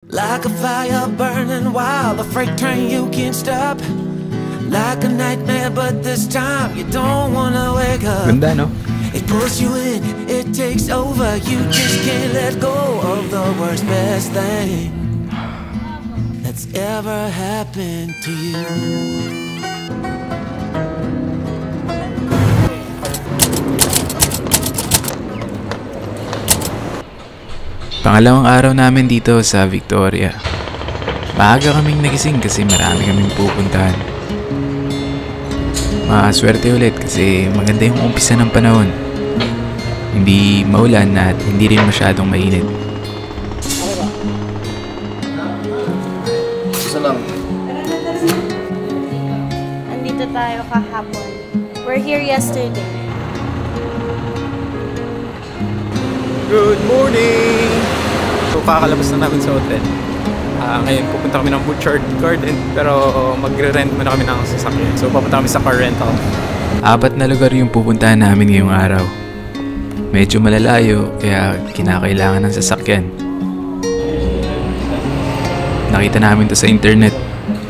Like a fire burning while the freight train you can't stop. Like a nightmare but this time you don't wanna wake up. Ganda, no? It pulls you in, it takes over. You just can't let go of the worst best thing that's ever happened to you. Pangalawang araw namin dito sa Victoria. Maaga kaming nagising kasi marami kaming pupuntahan. Maswerte ulit kasi maganda yung umpisa ng panahon. Hindi maulan at hindi rin masyadong mainit. Isa lang. Andito tayo kahapon. We're here yesterday. Good morning! So kakalabas na namin sa hotel. Ngayon pupunta kami ng Butchart Garden pero magre-rent muna kami ng sasakyan. So papunta kami sa car rental. 4 na lugar yung pupuntahan namin ngayong araw. Medyo malalayo kaya kinakailangan ng sasakyan. Nakita namin to sa internet.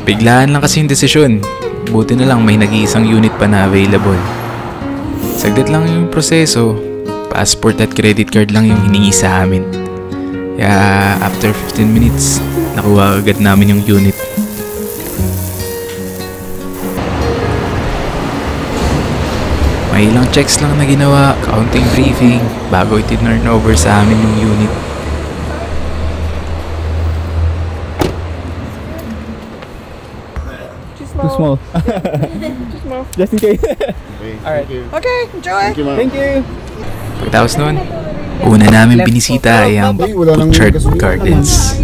Biglaan lang kasi yung desisyon. Buti na lang may nag-iisang unit pa na available. Saglit lang yung proseso. Passport at credit card lang yung hiningi sa amin. Kaya after 15 minutes, nakuha agad namin yung unit. May ilang checks lang na ginawa, counting briefing, bago itinurn over sa amin yung unit. Too small. Too small. Just in case. Alright. Okay, enjoy! Thank you! Pagkatapos nun, una namin binisita ay ang Butchart Gardens.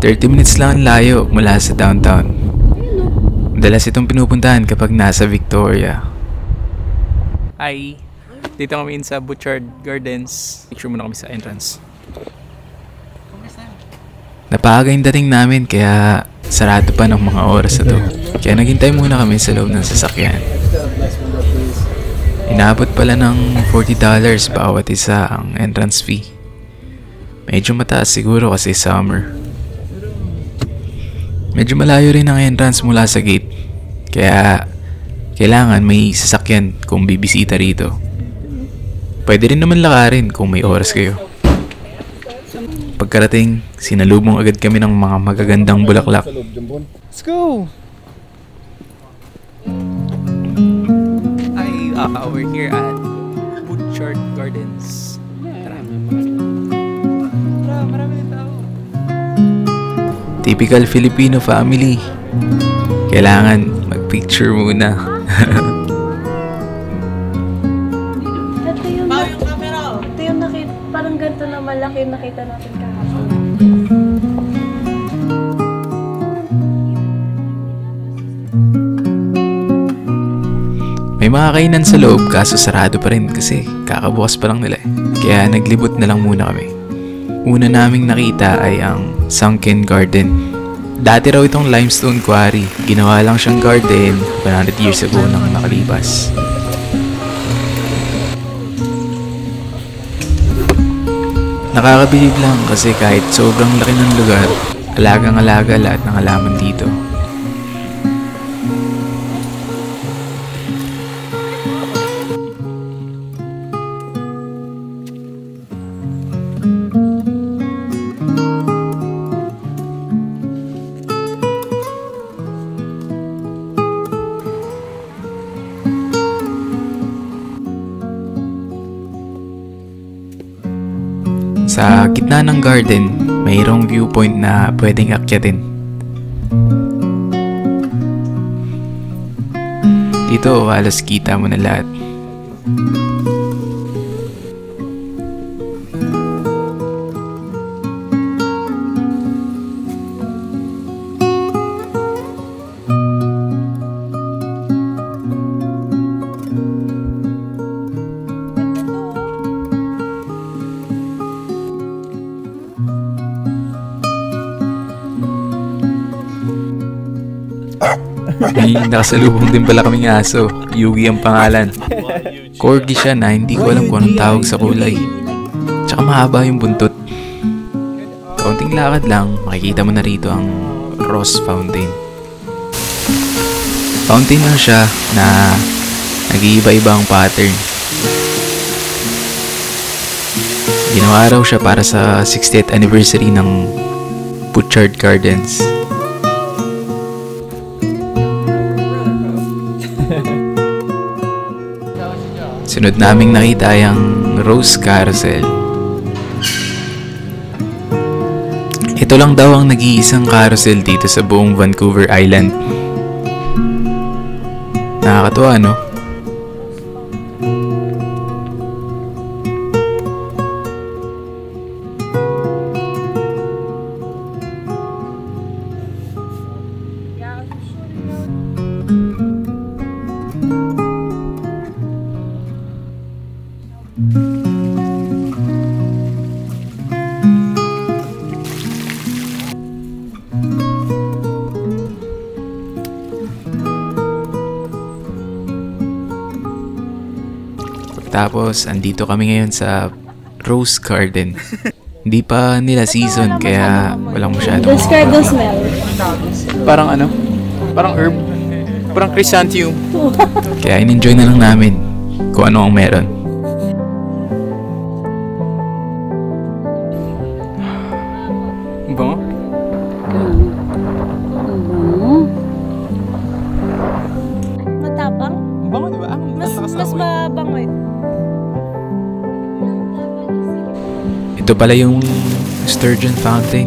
30 minutes lang ang layo mula sa downtown. Madalas itong pinupuntahan kapag nasa Victoria. Hi! Dito kami sa Butchart Gardens. Picture muna kami sa entrance. Napaaga yung dating namin kaya sarado pa ng mga oras na to. Kaya naghintay muna kami sa loob ng sasakyan. Inabot pala ng $40 bawat isa ang entrance fee. Medyo mataas siguro kasi summer. Medyo malayo rin ang entrance mula sa gate. Kaya kailangan may sasakyan kung bibisita rito. Pwede rin naman lakarin kung may oras kayo. Pagkarating, sinalubong agad kami ng mga magagandang bulaklak. Let's go! We're here at Butchart Gardens. Marami tao. Typical Filipino family. Kailangan mag-picture muna. Ito yung nakita, parang ganito na malaki yung nakita natin kahapon. May mga kainan sa loob kaso sarado pa rin kasi kakabukas pa lang nila eh. Kaya naglibot na lang muna kami. Una naming nakita ay ang Sunken Garden. Dati raw itong limestone quarry. Ginawa lang siyang garden 100 years ago nang nakalipas. Nakakabilib lang kasi kahit sobrang laki ng lugar, alagang-alaga lahat ng halaman dito. Sa gitna ng garden, mayroong viewpoint na pwedeng akyatin. Dito, halos kita mo na lahat. May nakasalubong din pala kaming aso. Yugi ang pangalan. Corgi siya na hindi ko alam kung anong tawag sa kulay. Tsaka mahaba yung buntot. Kaunting konting lakad lang, makikita mo na rito ang Ross Fountain. Fountain lang siya na nag-iiba-iba ang pattern. Ginawa raw siya para sa 60th anniversary ng Butchart Gardens. Sunod naming nakita yung Rose Carousel. Ito lang daw ang nag-iisang carousel dito sa buong Vancouver Island. Nakakatuwa, no? Tapos, andito kami ngayon sa Rose Garden. Hindi pa nila season, kaya walang masyadong... Describe the smell. Parang ano? Parang herb. Parang chrysanthemum. Kaya in-enjoy na lang namin kung ano ang meron. Bango? Matapang? Bango, di ba? Mas mabango eh. Ito pala yung Sturgeon Fountain.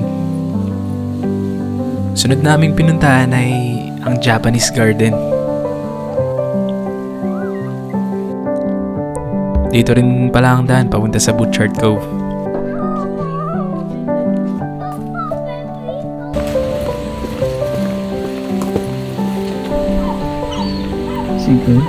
Sunod naming pinuntahan ay ang Japanese Garden. Dito rin pala ang daan papunta sa Butchart Cove. Sige.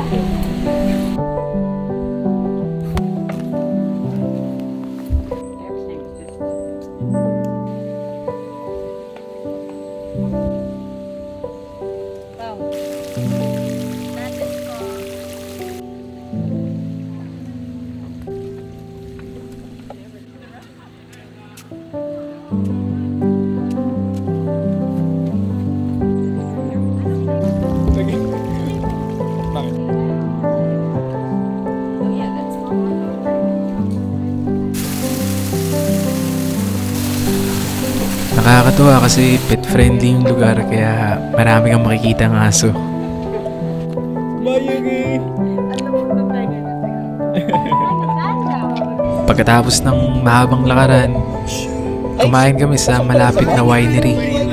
Nakakatuwa kasi pet-friendly yung lugar, kaya marami kang makikita ng aso. Pagkatapos ng mahabang lakaran, kumain kami sa malapit na winery.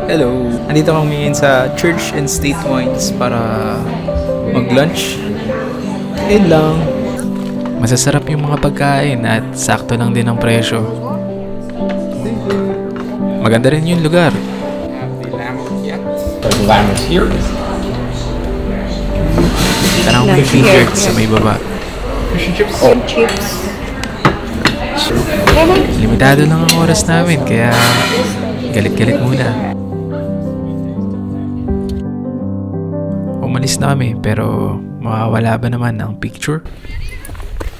Hello! Andito kami ngayon sa Church and State Wines para mag-lunch. Ayun lang. Masasarap yung mga pagkain at sakto lang din ang presyo. Maganda rin yung lugar. Tanang may featured sa may baba. Limitado lang ang oras namin, kaya galit-galit muna. Umalis na kami, pero mawawala ba naman ang picture?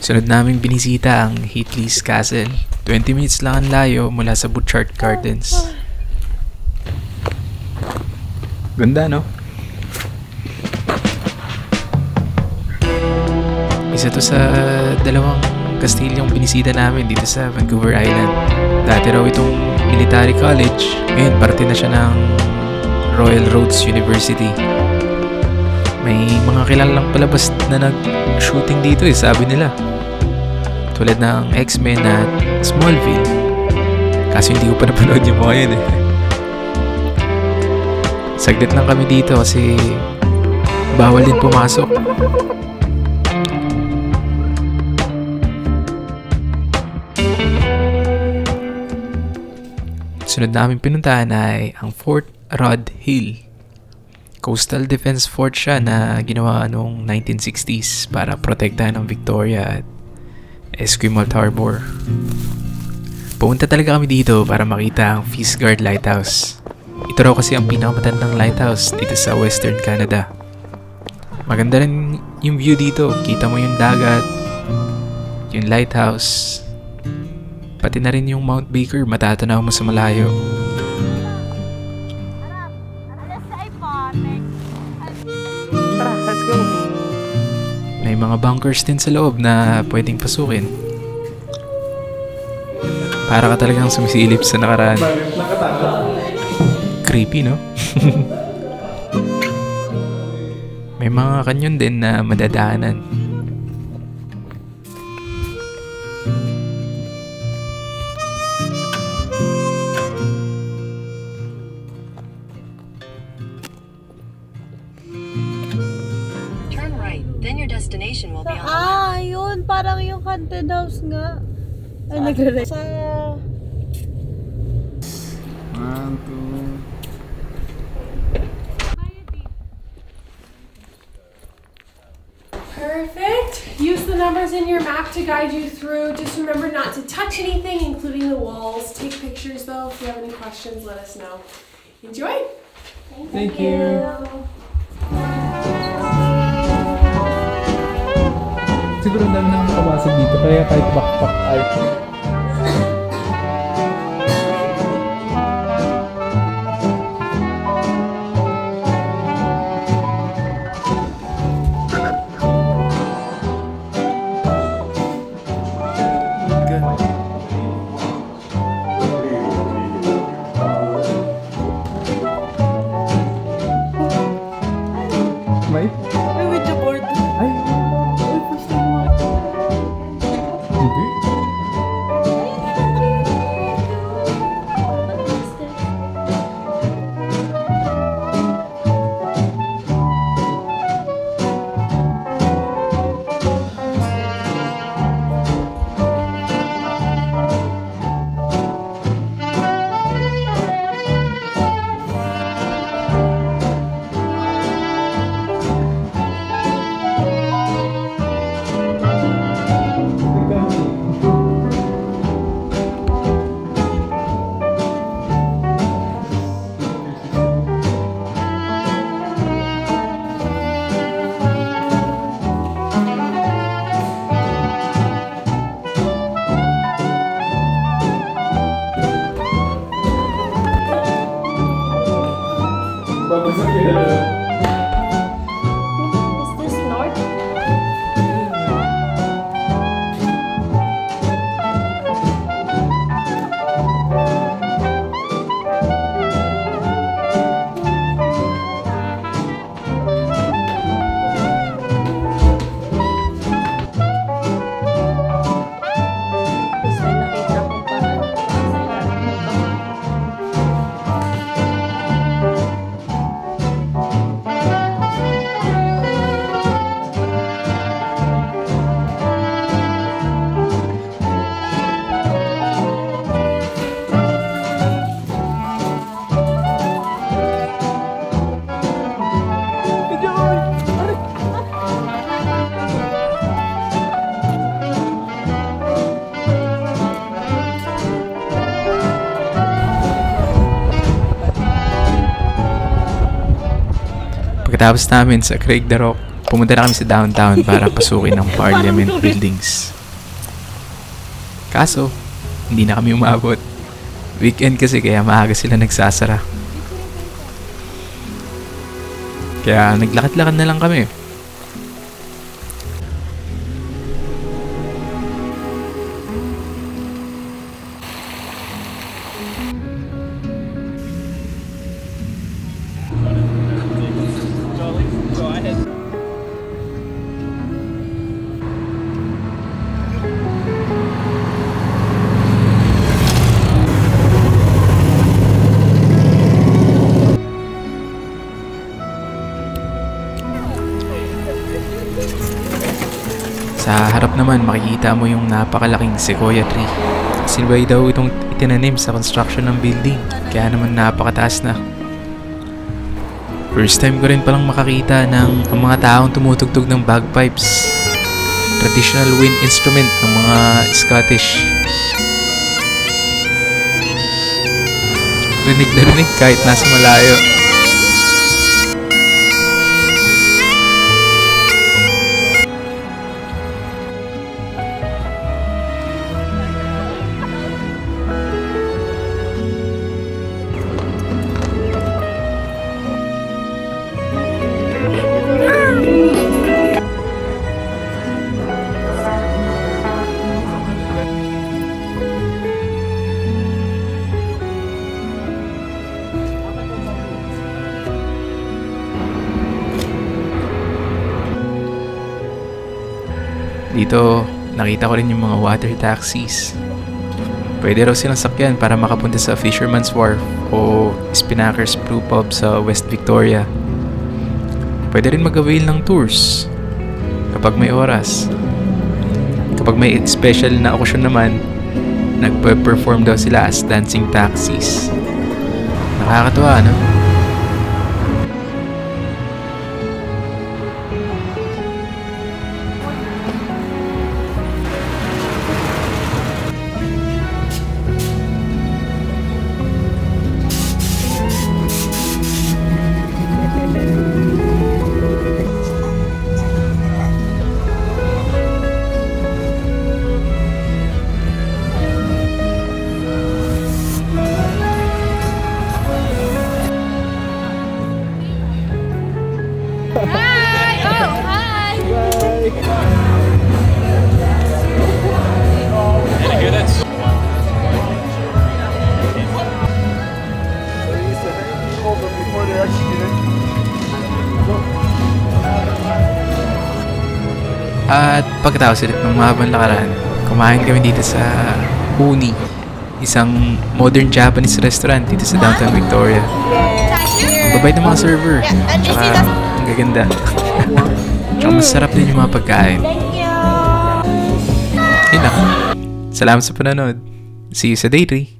Sunod naming binisita ang Heatley's Castle. 20 minutes lang ang layo mula sa Butchart Gardens. Ganda, no? Isa to sa dalawang kastilyong binisita namin dito sa Vancouver Island. Dati raw itong military college. Ngayon, parte na siya ng Royal Roads University. May mga kilalang palabas na nag-shooting dito sabi nila. Tulad ng X-Men at Smallville. Kaso hindi ko pa napanood yung mga yun Saglit lang kami dito kasi bawal din pumasok. Sunod namin pinuntahan ay ang Fort Rod Hill. Coastal Defense Fort siya na ginawa noong 1960s para protektahan ng Victoria at Esquimalt Harbor. Pumunta talaga kami dito para makita ang Fishguard Lighthouse. Ito raw kasi ang pinakamatandang lighthouse dito sa Western Canada. Maganda rin yung view dito. Kita mo yung dagat, yung lighthouse, pati na rin yung Mount Baker matatanaw mo sa malayo. Let's go. May mga bunkers din sa loob na pwedeng pasukin. Para ka talagang sumisilip sa nakaraan. Creepy, no? May mga kanyon din na madadaanan. Turn right, then your destination will be on the left. Yun. Parang yung haunted house nga. Ay, nag-re- Sa... 1, 2. Perfect. Use the numbers in your map to guide you through. Just remember not to touch anything, including the walls. Take pictures though. If you have any questions, let us know. Enjoy. Thank you. Siguro dami nang makabasag dito, kaya kahit backpack ay... May? Ay, with the board. Ay! Hindi. Is this north? Tapos may nakita ko pa na Pagkatapos namin sa Craig the Rock, pumunta na kami sa downtown para pasukin ang Parliament Buildings. Kaso, hindi na kami umabot. Weekend kasi kaya maaga sila nagsasara. Kaya naglakad-lakad na lang kami. Sa harap naman makikita mo yung napakalaking sequoia tree. Silbay daw itong itinanim sa construction ng building, kaya naman napakataas na. First time ko rin palang makakita ng ang mga taong tumutugtog ng bagpipes, traditional wind instrument ng mga Scottish. Rinig na rinig kahit nasa malayo. Dito, nakita ko rin yung mga water taxis. Pwede raw silang sakyan para makapunta sa Fisherman's Wharf o Spinnaker's Brew Pub sa West Victoria. Pwede rin mag-avail ng tours kapag may oras. Kapag may special na okasyon naman, nagpe-perform daw sila as dancing taxis. Nakakatuwa, no? At pagkatapos ulit ng mahabang lakaran, kumain kami dito sa Uni, isang modern Japanese restaurant dito sa downtown Victoria. Ang babait ng mga server, tsaka ang gaganda. Tsaka masarap din yung mga pagkain. Salamat sa panonood. See you sa Day 3.